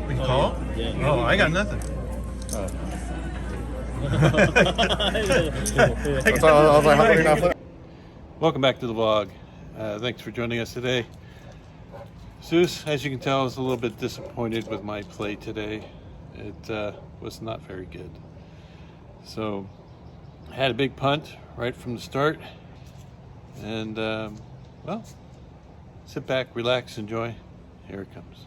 We can call? Yeah. Oh, I got nothing. Welcome back to the vlog. Thanks for joining us today. Zeus, as you can tell, is a little bit disappointed with my play today. It was not very good. So I had a big punt right from the start. And, well, sit back, relax, enjoy. Here it comes.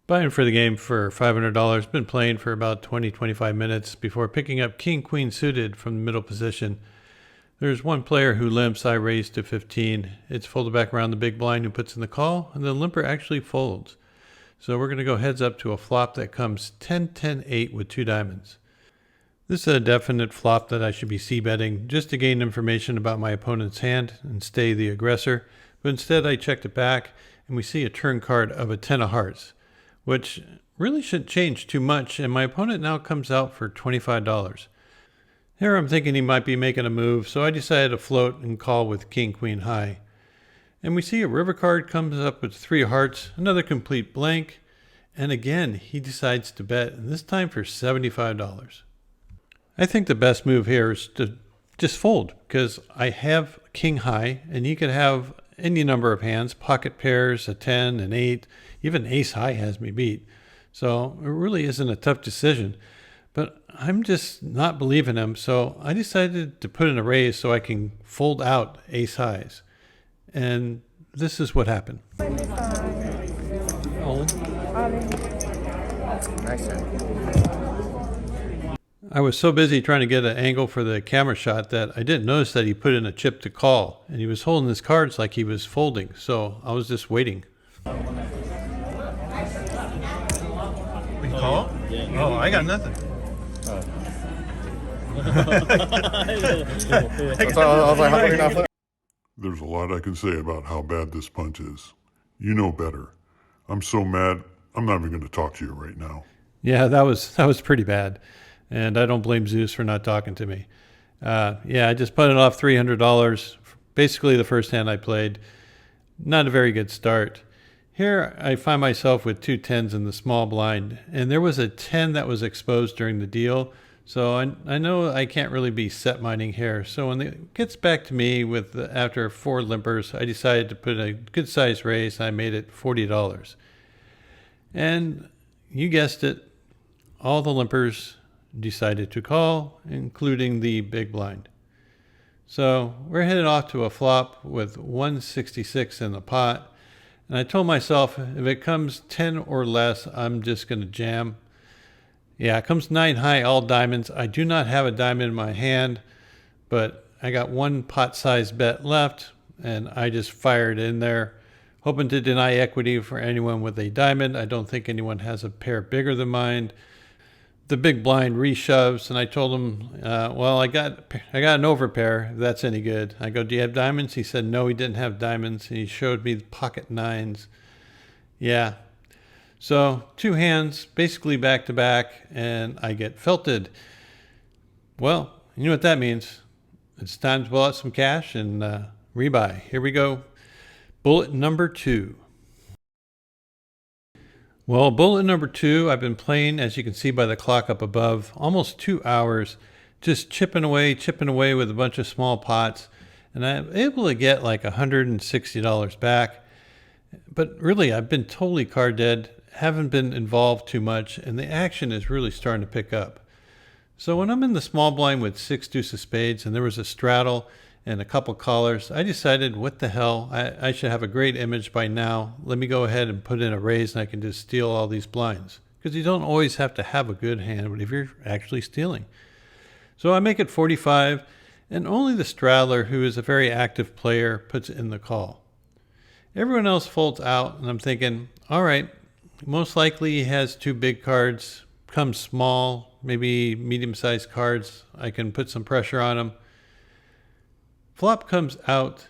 Buying for the game for $500, been playing for about 20-25 minutes before picking up king-queen suited from the middle position. There's one player who limps. I raise to 15. It's folded back around the big blind who puts in the call, and the limper actually folds. So we're going to go heads up to a flop that comes 10-10-8 with 2 diamonds. This is a definite flop that I should be c-betting just to gain information about my opponent's hand and stay the aggressor. But instead I checked it back, and we see a turn card of a 10 of hearts, which really shouldn't change too much, and my opponent now comes out for $25. Here I'm thinking he might be making a move, so I decided to float and call with king, queen high. And we see a river card comes up with 3 hearts, another complete blank, and again he decides to bet, and this time for $75. I think the best move here is to just fold, because I have king high, and he could have any number of hands, pocket pairs, a 10, an 8, even ace high has me beat. So it really isn't a tough decision, but I'm just not believing him. So I decided to put in a raise so I can fold out ace highs. And this is what happened. I was so busy trying to get an angle for the camera shot that I didn't notice that he put in a chip to call, and he was holding his cards like he was folding, so I was just waiting. We can call? Yeah. Oh, I got nothing. There's a lot I can say about how bad this punch is. You know better. I'm so mad, I'm not even going to talk to you right now. Yeah, that was pretty bad. And I don't blame Zeus for not talking to me. Yeah, I just put it off $300. Basically the first hand I played. Not a very good start. Here I find myself with 2 10s in the small blind. And there was a 10 that was exposed during the deal. So I know I can't really be set mining here. So when it gets back to me after 4 limpers, I decided to put a good size raise. I made it $40. And you guessed it, all the limpers decided to call, including the big blind. So we're headed off to a flop with 166 in the pot. And I told myself, if it comes 10 or less, I'm just going to jam. Yeah, it comes 9 high, all diamonds. I do not have a diamond in my hand, but I got 1 pot size bet left, and I just fired in there, hoping to deny equity for anyone with a diamond. I don't think anyone has a pair bigger than mine. The big blind reshoves, and I told him, well, I got an overpair, if that's any good. I go, do you have diamonds? He said, no, he didn't have diamonds. And he showed me the pocket 9s. Yeah. So 2 hands, basically back to back, and I get felted. Well, you know what that means. It's time to pull out some cash and rebuy. Here we go. Bullet number 2. Well, bullet number 2, I've been playing, as you can see by the clock up above, almost 2 hours, just chipping away with a bunch of small pots, and I'm able to get like $160 back. But really, I've been totally card dead, haven't been involved too much, and the action is really starting to pick up. So when I'm in the small blind with 6 deuce of spades, and there was a straddle and a couple callers, I decided, what the hell, I should have a great image by now. Let me go ahead and put in a raise, and I can just steal all these blinds. Because you don't always have to have a good hand, but if you're actually stealing. So I make it 45, and only the straddler, who is a very active player, puts in the call. Everyone else folds out, and I'm thinking, all right, most likely he has 2 big cards, comes small, maybe medium-sized cards. I can put some pressure on him. Flop comes out,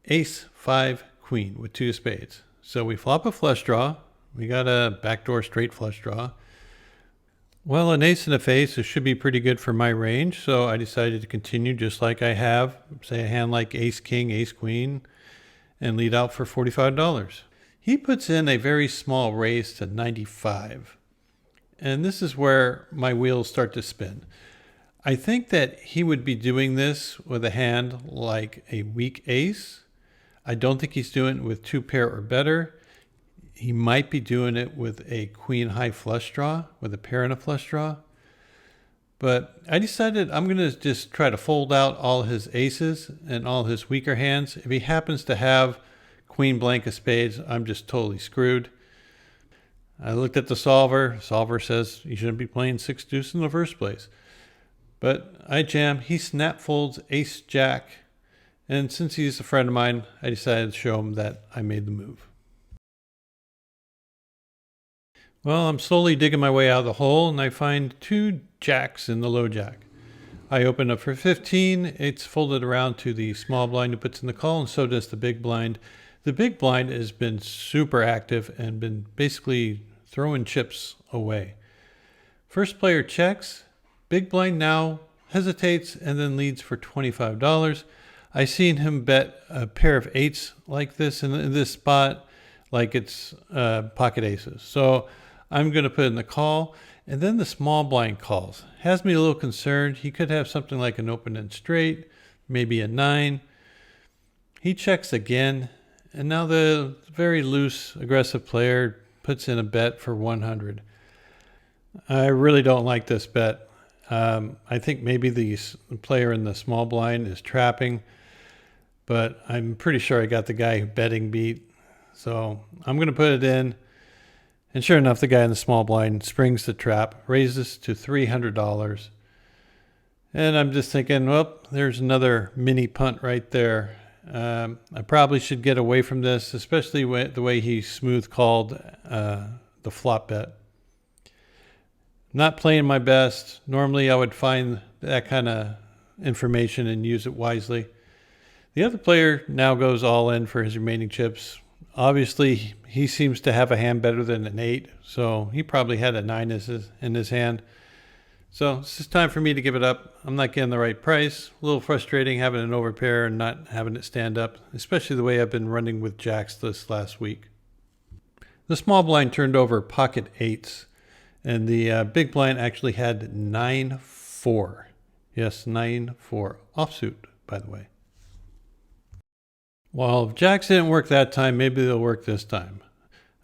ace, 5, queen with 2 spades. So we flop a flush draw. We got a backdoor straight flush draw. Well, an ace and a face, it should be pretty good for my range. So I decided to continue just like I have, say a hand like ace king, ace queen, and lead out for $45. He puts in a very small raise to 95. And this is where my wheels start to spin. I think that he would be doing this with a hand like a weak ace. I don't think he's doing it with 2 pair or better. He might be doing it with a queen high flush draw, with a pair and a flush draw. But I decided I'm going to just try to fold out all his aces and all his weaker hands. If he happens to have queen blank of spades, I'm just totally screwed. I looked at the solver. Solver says you shouldn't be playing 6 deuce in the first place. But I jam. He snap folds ace jack. And since he's a friend of mine, I decided to show him that I made the move. Well, I'm slowly digging my way out of the hole, and I find 2 jacks in the low jack. I open up for 15. It's folded around to the small blind who puts in the call, and so does the big blind. The big blind has been super active and been basically throwing chips away. First player checks. Big blind now hesitates and then leads for $25. I seen him bet a pair of 8s like this in this spot, like it's pocket aces. So I'm going to put in the call, and then the small blind calls. Has me a little concerned. He could have something like an open end straight, maybe a 9. He checks again, and now the very loose, aggressive player puts in a bet for 100. I really don't like this bet. I think maybe the player in the small blind is trapping, but I'm pretty sure I got the guy betting beat. So I'm going to put it in. And sure enough, the guy in the small blind springs the trap, raises to $300. And I'm just thinking, well, there's another mini punt right there. I probably should get away from this, especially the way he smooth called the flop bet. Not playing my best. Normally I would find that kind of information and use it wisely. The other player now goes all in for his remaining chips. Obviously, he seems to have a hand better than an 8, so he probably had a 9 in his hand. So it's just time for me to give it up. I'm not getting the right price. A little frustrating having an overpair and not having it stand up, especially the way I've been running with jacks this last week. The small blind turned over pocket 8s, and the big blind actually had 9-4. Yes, 9-4. Offsuit, by the way. Well, if jacks didn't work that time, maybe they'll work this time.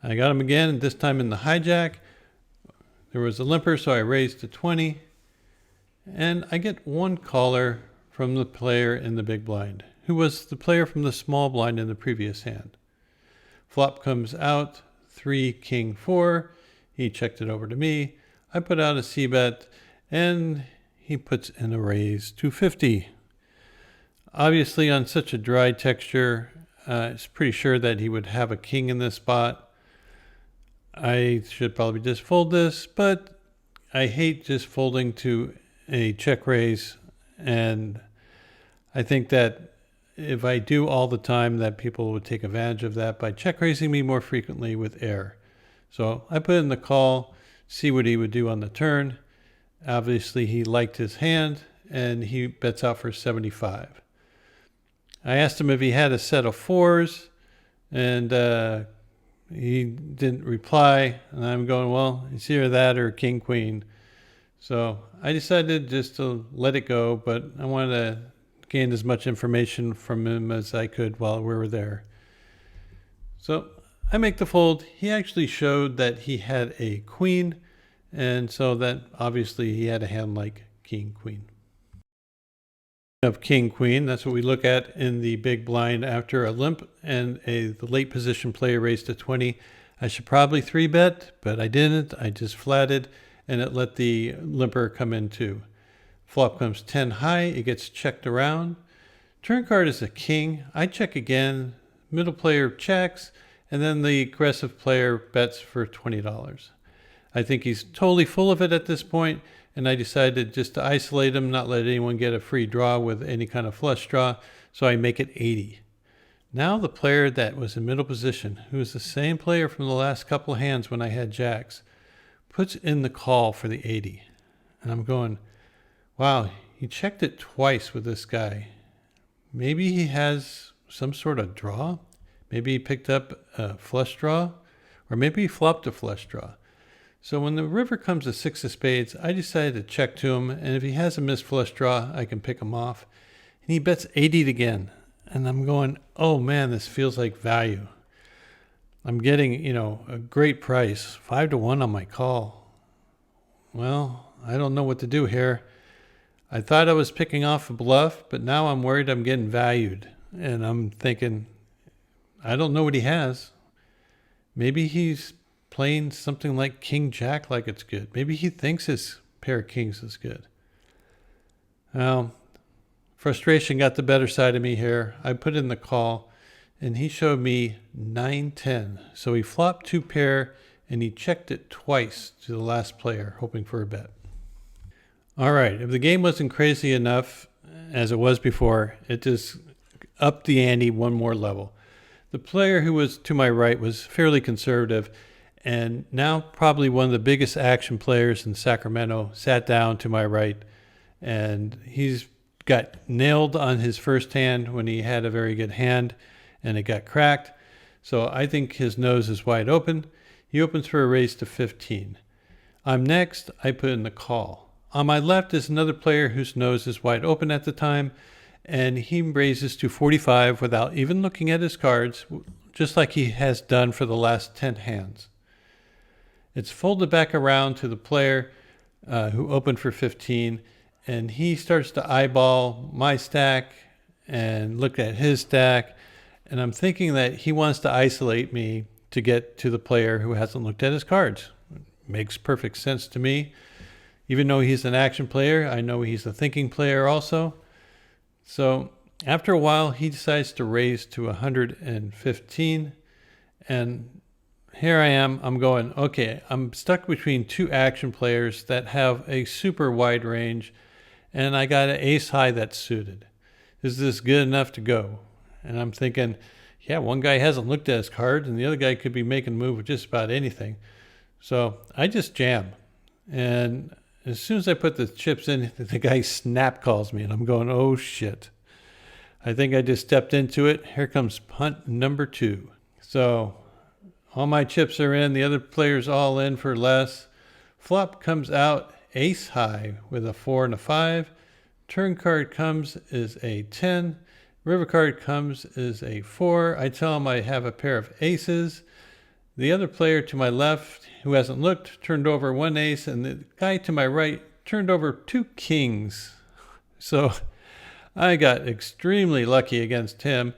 I got him again, this time in the hijack. There was a limper, so I raised to 20. And I get one caller from the player in the big blind, who was the player from the small blind in the previous hand. Flop comes out, 3, king, 4. He checked it over to me. I put out a c-bet, and he puts in a raise to 50. Obviously, on such a dry texture, it's pretty sure that he would have a king in this spot. I should probably just fold this, but I hate just folding to a check raise, and I think that if I do all the time, that people would take advantage of that by check raising me more frequently with air. So I put in the call, see what he would do on the turn. Obviously, he liked his hand, and he bets out for 75. I asked him if he had a set of 4s, and he didn't reply. And I'm going, well, it's either that or king, queen. So I decided just to let it go, but I wanted to gain as much information from him as I could while we were there. So I make the fold. He actually showed that he had a queen, and so that obviously he had a hand like king, queen. Of king, queen, that's what we look at in the big blind after a limp and the late position player raised to 20. I should probably 3-bet, but I didn't. I just flatted, and it let the limper come in too. Flop comes 10 high. It gets checked around. Turn card is a king. I check again. Middle player checks, and then the aggressive player bets for $20. I think he's totally full of it at this point, and I decided just to isolate him, not let anyone get a free draw with any kind of flush draw, so I make it 80. Now the player that was in middle position, who is the same player from the last couple of hands when I had jacks, puts in the call for the 80. And I'm going, wow, he checked it twice with this guy. Maybe he has some sort of draw. Maybe he picked up a flush draw, or maybe he flopped a flush draw. So when the river comes to 6 of spades, I decided to check to him, and if he has a missed flush draw, I can pick him off. And he bets 80 again. And I'm going, oh man, this feels like value. I'm getting, a great price, 5-1 on my call. Well, I don't know what to do here. I thought I was picking off a bluff, but now I'm worried I'm getting valued. And I'm thinking, I don't know what he has. Maybe he's playing something like King Jack like it's good. Maybe he thinks his pair of kings is good. Well, frustration got the better side of me here. I put in the call, and he showed me 9-10. So he flopped 2 pair, and he checked it twice to the last player, hoping for a bet. All right, if the game wasn't crazy enough, as it was before, it just upped the ante one more level. The player who was to my right was fairly conservative, and now probably one of the biggest action players in Sacramento sat down to my right, and he's got nailed on his first hand when he had a very good hand, and it got cracked. So I think his nose is wide open. He opens for a raise to 15. I'm next. I put in the call. On my left is another player whose nose is wide open at the time, and he raises to 45 without even looking at his cards, just like he has done for the last 10 hands. It's folded back around to the player who opened for 15, and he starts to eyeball my stack and look at his stack, and I'm thinking that he wants to isolate me to get to the player who hasn't looked at his cards. Makes perfect sense to me. Even though he's an action player, I know he's a thinking player also. So after a while, he decides to raise to 115, and here I am. I'm going, okay, I'm stuck between 2 action players that have a super wide range, and I got an ace high that's suited. Is this good enough to go? And I'm thinking, yeah, one guy hasn't looked at his cards, and the other guy could be making a move with just about anything. So I just jam. And as soon as I put the chips in, the guy snap calls me, and I'm going, oh shit. I think I just stepped into it. Here comes punt number 2. So all my chips are in. The other player's all in for less. Flop comes out ace high with a 4 and a 5. Turn card comes is a 10. River card comes is a 4. I tell him I have a pair of aces. The other player to my left, who hasn't looked, turned over 1 ace, and the guy to my right turned over 2 kings. So I got extremely lucky against him,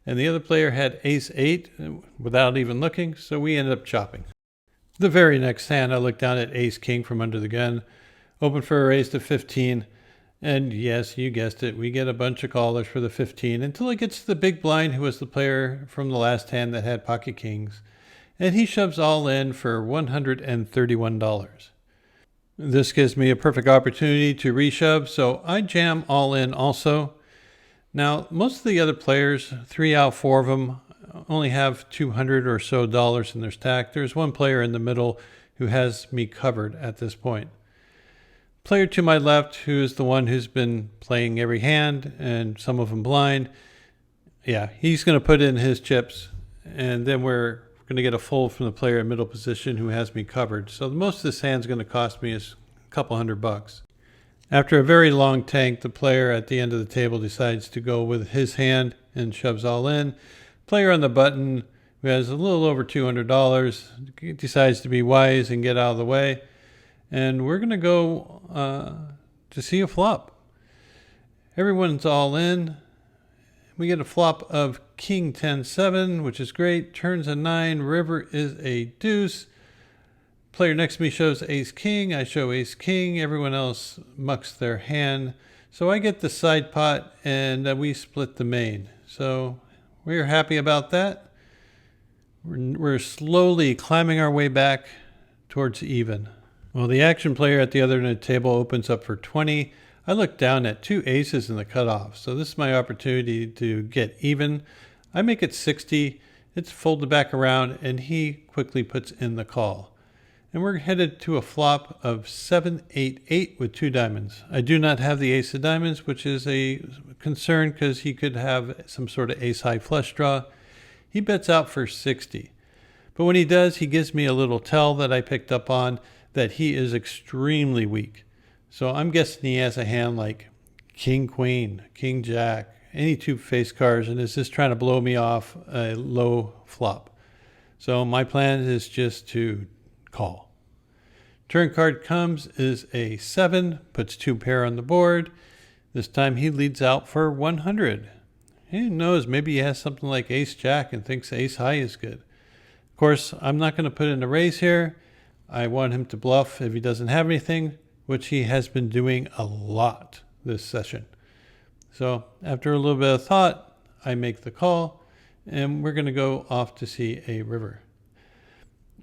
and the other player had ace 8 without even looking, so we ended up chopping. The very next hand, I looked down at ace king from under the gun, opened for a raise to 15, and yes, you guessed it, we get a bunch of callers for the 15 until it gets to the big blind, who was the player from the last hand that had pocket kings, and he shoves all in for $131. This gives me a perfect opportunity to reshove, so I jam all in also. Now, most of the other players, 3 out of 4 of them, only have $200 or so in their stack. There's one player in the middle who has me covered at this point. Player to my left, who is the one who's been playing every hand and some of them blind, yeah, he's going to put in his chips, and then we're going to get a fold from the player in middle position who has me covered. So most of this hand's going to cost me is a couple $100. After a very long tank, the player at the end of the table decides to go with his hand and shoves all in. Player on the button, who has a little over $200, decides to be wise and get out of the way. And we're going to go to see a flop. Everyone's all in. We get a flop of king 10-7, which is great. Turns a 9. River is a deuce. Player next to me shows ace king. I show ace king. Everyone else mucks their hand. So I get the side pot, and we split the main. So we're happy about that. We're slowly climbing our way back towards even. Well, the action player at the other end of the table opens up for 20. I look down at 2 aces in the cutoff. So this is my opportunity to get even. I make it 60. It's folded back around, and he quickly puts in the call. And we're headed to a flop of 7-8-8 with 2 diamonds. I do not have the ace of diamonds, which is a concern because he could have some sort of ace-high flush draw. He bets out for 60. But when he does, he gives me a little tell that I picked up on that he is extremely weak. So I'm guessing he has a hand like King Queen, King Jack, any 2 face cards, and is just trying to blow me off a low flop. So my plan is just to call. Turn card comes is a 7, puts 2 pair on the board. This time he leads out for 100. He knows maybe he has something like ace jack and thinks ace high is good. Of course, I'm not going to put in a raise here. I want him to bluff if he doesn't have anything, which he has been doing a lot this session. So after a little bit of thought, I make the call, and we're going to go off to see a river.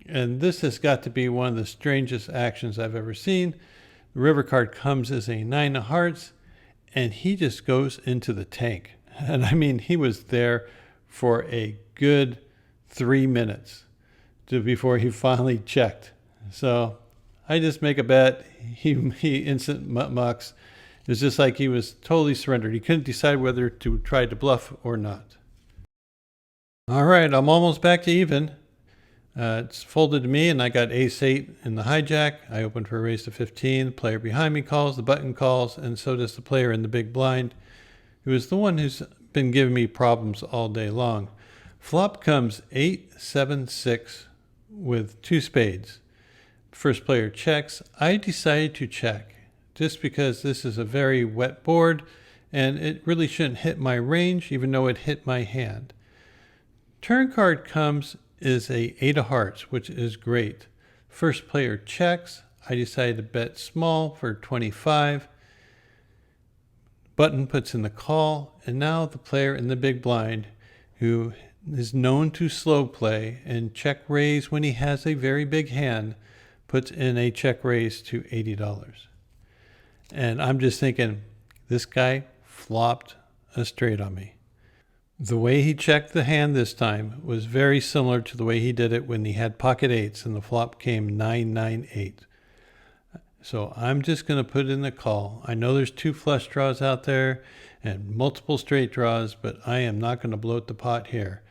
And this has got to be one of the strangest actions I've ever seen. The river card comes as a 9 of hearts, and he just goes into the tank. And I mean, he was there for a good 3 minutes before he finally checked. So I just make a bet. He instant mucks. It was just like he was totally surrendered. He couldn't decide whether to try to bluff or not. All right, I'm almost back to even. It's folded to me, and I got ace-8 in the hijack. I opened for a raise to 15. The player behind me calls, the button calls, and so does the player in the big blind, who is the one who's been giving me problems all day long. Flop comes 8-7-6 with 2 spades. First player checks. I decided to check just because this is a very wet board, and it really shouldn't hit my range, even though it hit my hand. Turn card comes is a 8 of hearts, which is great. First player checks. I decided to bet small for 25. Button puts in the call, and now the player in the big blind, who is known to slow play and check raise when he has a very big hand, puts in a check raise to $80. And I'm just thinking, this guy flopped a straight on me. The way he checked the hand this time was very similar to the way he did it when he had pocket 8s and the flop came 9-9-8. So I'm just going to put in the call. I know there's 2 flush draws out there and multiple straight draws, but I am not going to bloat the pot here.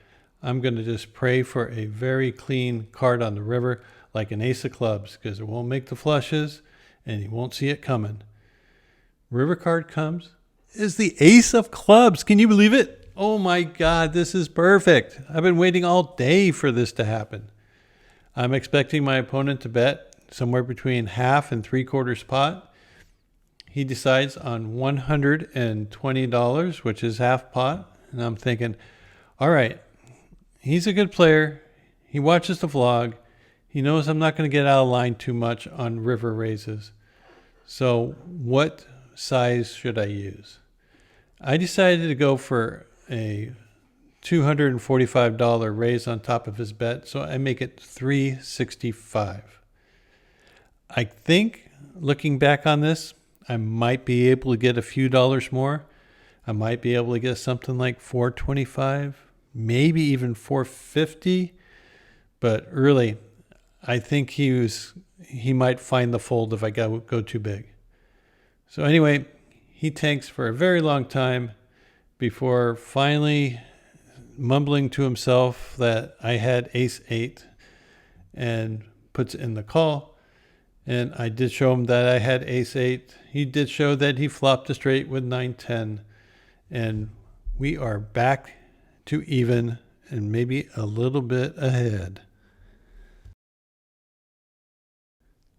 I'm going to just pray for a very clean card on the river, like an ace of clubs, because it won't make the flushes and you won't see it coming. River card comes is the ace of clubs. Can you believe it? Oh my God, this is perfect. I've been waiting all day for this to happen. I'm expecting my opponent to bet somewhere between half and 3/4 pot. He decides on $120, which is half pot. And I'm thinking, all right, he's a good player. He watches the vlog. He knows I'm not going to get out of line too much on river raises. So what size should I use? I decided to go for a $245 raise on top of his bet, so I make it $365. I think, looking back on this, I might be able to get a few dollars more. I might be able to get something like $425, maybe even $450. But really, I think he might find the fold if I go too big. So anyway, he tanks for a very long time before finally mumbling to himself that I had ace-8 and puts in the call. And I did show him that I had ace-8. He did show that he flopped a straight with 9-10. And we are back to even and maybe a little bit ahead.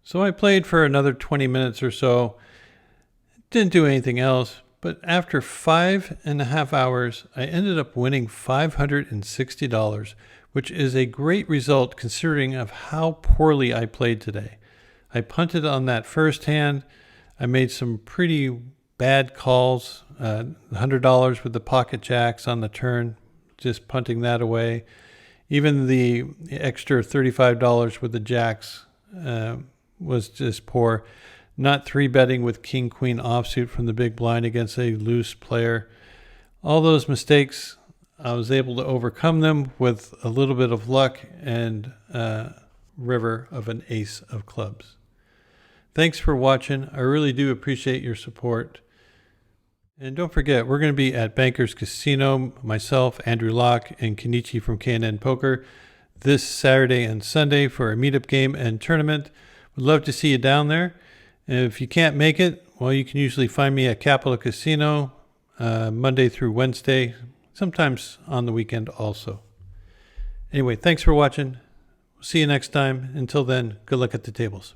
So I played for another 20 minutes or so. Didn't do anything else. But after 5.5 hours, I ended up winning $560, which is a great result considering of how poorly I played today. I punted on that first hand. I made some pretty bad calls, $100 with the pocket jacks on the turn, just punting that away. Even the extra $35 with the jacks was just poor. Not 3-betting with king-queen offsuit from the big blind against a loose player. All those mistakes I was able to overcome them with a little bit of luck and river of an ace of clubs. Thanks for watching. I really do appreciate your support. And don't forget, we're going to be at Bankers Casino, myself, Andrew Lok, and Kenichi from KNPoker this Saturday and Sunday for a meetup game and tournament. Would love to see you down there. And if you can't make it, well, you can usually find me at Capital Casino Monday through Wednesday, sometimes on the weekend also. Anyway, thanks for watching. See you next time. Until then, good luck at the tables.